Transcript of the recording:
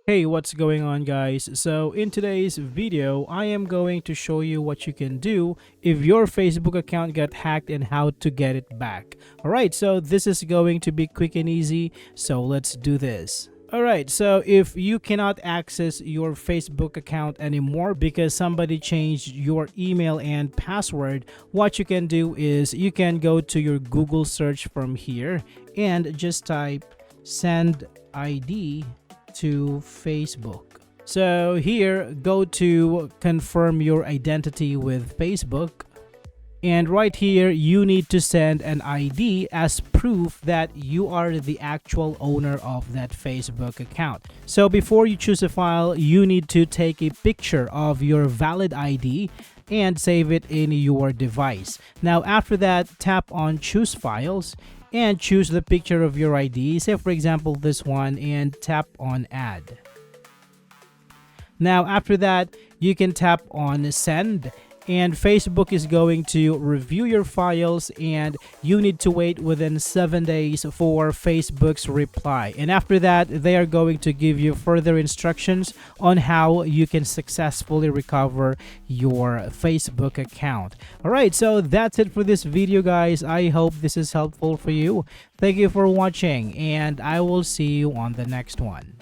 Hey, what's going on, guys? So in today's video, I am going to show you what you can do if your Facebook account got hacked and how to get it back. Alright, so this is going to be quick and easy, so let's do this. Alright, so if you cannot access your Facebook account anymore because somebody changed your email and password, what you can do is you can go to your Google search from here and just type send ID to Facebook. So here, go to confirm your identity with Facebook. And right here, you need to send an ID as proof that you are the actual owner of that Facebook account. So before you choose a file, you need to take a picture of your valid ID and save it in your device. Now after that, tap on choose files and choose the picture of your ID, say for example this one, and tap on add. Now after that, you can tap on send, and Facebook is going to review your files, and you need to wait within 7 days for Facebook's reply. And after that, they are going to give you further instructions on how you can successfully recover your Facebook account. Alright, so that's it for this video, guys. I hope this is helpful for you. Thank you for watching, and I will see you on the next one.